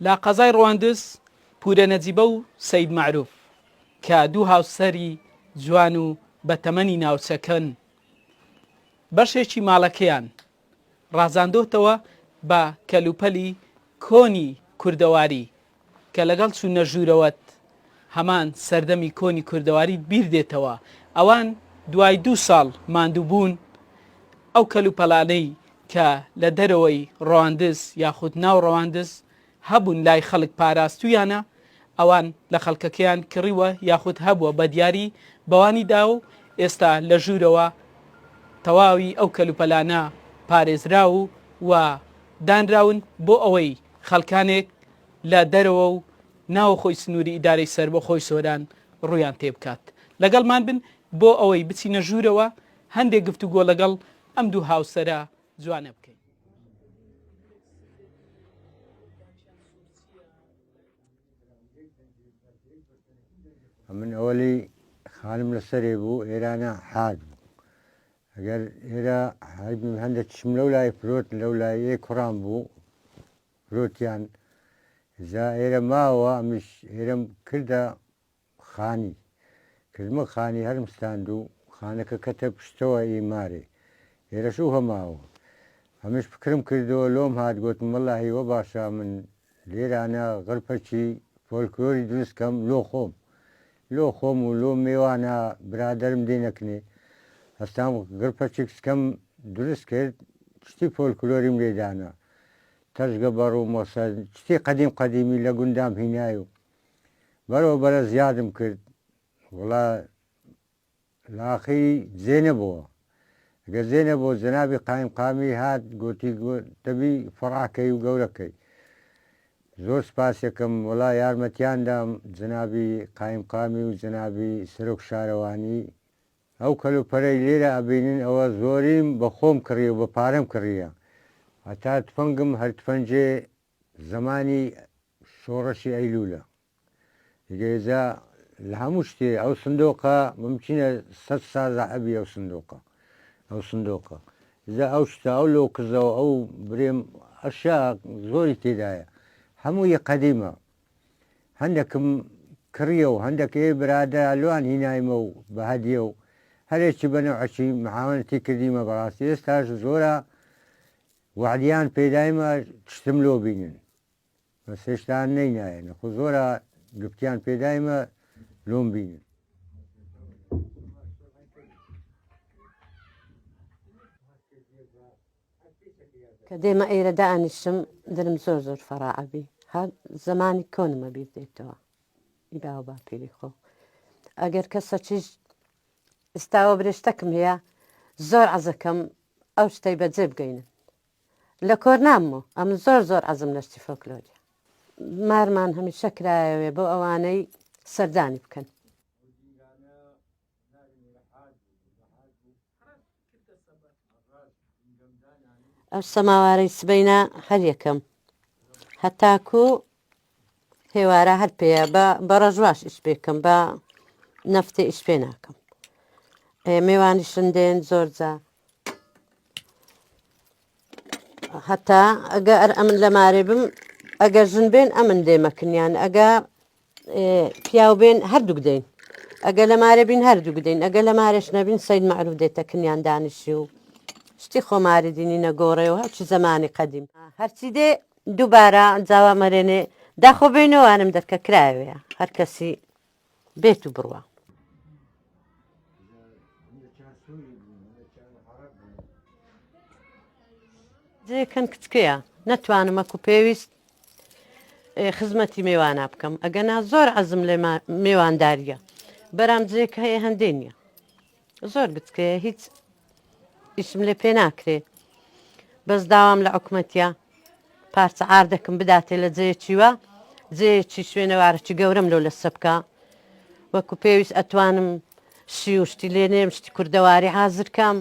لا قەزای ڕەواندز پورە نەجیبە و سەید معروف کە دوو هاوسەری جوان و بە تەمەنی ناوچەکەن بەشێکی ماڵەکەیان ڕازاندۆتەوە بە کەلوپەلی کۆنی کوردەواری کە لەگەڵ چوونە ژوورەوەت هەمان سەردەمی کۆنی کوردەواری بیر دێتەوە. ئەوان دوای 2 ساڵ ماندوو بوون ئەو کەلوپەلانەی کە لە دەرەوەی ڕەواندز یاخود ناو ڕەواندز هەبوون لای خەڵک پاراستویانە ئەوان لە خەڵکەکەیان کڕیوە یاخود هەبووە بە دیاری بەوانیدا و ئێستا لە ژوورەوە تەواوی ئەو کەلوپەلانە پارێزرا و دانراون بۆ ئەوەی خەڵکانێک لە دەرەوە و ناو خۆی سنووری ئیدارەی سەر بۆ خۆی سۆران ڕویان تێبکات. لەگەڵمان بن بۆ ئەوەی بچینە ژوورەوە هەندێک گفتوگۆ لەگەڵ ئەم دوو هاوسەرە جوانە بکەین. من ئەوەلی خانم لەسەرێ بوو ئێرانە حاد بوو ئەگەر ئێرە هەندێک چم لەو لای فرۆت لەو لایە کوڕان بوو فرۆتیان جا ئێرە ماوە ئەمیش ئێرەم کردە خانی کردمە خانی هەرمستاند و خانەکە کەتە پشتەوە ئیمارێ ئێرەش و هەماوە ئەمش فکرم کردەوە لۆم هات گوتم وەڵاهی وە باشە من لێرانە غەرپەچی فۆلکلۆری دروستکەم لۆ خۆم و لۆ میوانە برادرم دێنەکنێ هەستام گرپەچکسکەم دروست کرد شتی فۆلکلۆریم لێدانە تەشگە بەڕ و مۆسە شتی قەدیمی لە گوندام هینای و بەرەوە بەرە زیادم کرد وڵا لاخی جێنە بووە ئەگە زێنە بۆ جەنابی قایمقامی هات گوتی دەبی فڕاکەی و گەورەکەی زۆر سپاسێکم وڵا یارمەتیاندام جەنابی قایمقامی و جەنابی سەرۆک شارەوانی ئەو کەلوپەرەی لێرە ئەبینن ئەوە زۆریم بە خۆم کڕی و بە پارەم کڕیە هەتا تفەنگم هەر تفەنجێ زمانی شۆڕەشی ئەیلولە دیگەێزا لە هەموو شتێ ئەو سندۆقە ممکنە 100 سازە ئەبی ئەو سندۆقە زە ئەو شتە ئەو لۆ کزەوە ئەو برێم ئەشیا زۆری تێدایە هەمووی قەدیمە هەندێکم کڕیە و هەندێک برادە لوان هینایمە و بە هەدیە و هەرێکی بەنەوعەکی معاونەتی کردیمە بەڕاستی ئێستاش زۆرە وعدیان پێدایمە شتم لۆ بینن بە سێشتان نەینایەنە خۆ زۆرە گفتیان پێدایمە لۆم بینن کە دێمە ئێرە دائنیشم دلم زۆر فەراعەبی هەر زمانی کۆنمە بیر دێتەوە ئیباوە با پێری خۆ ئەگەر کەسە چیش ئێستاوە برێشتەکم هەیە زۆر عەزەکەم ئەو شتەی بەجێ بگەینن لە کۆر ناممە ئەم زۆر عەزم لە شتی فۆلکلۆریە مارمان هەمیشە کرایەوێ بۆ ئەوانەی سەردانی بکەن ئەو سەماوارەی سبەینە هەر یەکەم هەتاکو هێوارە هەر پێەیە بە ڕەژواش ئیش پێکەم بە نەفتێ ئیش پێ ناکەم میێوانی شندێن زۆرجا هەتا ئەگە ئەمن لە مارێ بم ئەگەر ژن بێن ئەمن دێمەکنیان ئەگە پیاو بێن هەردوو دەین ئەگە لە مارە بین هەردوو بدەین ئەگە لە مارێش نەبین سەید مەعروف دێتە کنیان دانیشی و شتی خۆماری دینی نەگۆڕێەوە هەرچی زمانی قەدیم هەرچی دێ دووبارە جاوا مەرێنێ داخۆ بینەوەوانم دەرکە کرایەوەیە هەر کەسی بێت و بڕوە جێکەن کچکەیە نەتوانم ئەکو پێویست خزمەتی میێوانە بکەم ئەگەنا زۆر عەزم لێ میێوانداریە بەرام جێک هەیە هەندێ نییە زۆر گچکەیە هیچ ئیشم لێ پێ ناکرێ بەس داوام لە حکومەتیە پارچە ئاردەکەم بداتێ لە جەیەکیوە جەیەکی شوێنەوارەی گەورەم لەو لە سەبکە وەکو پێویست ئەتوانم شی و شتی لێ نێم شتی کوردەواری حازرکەم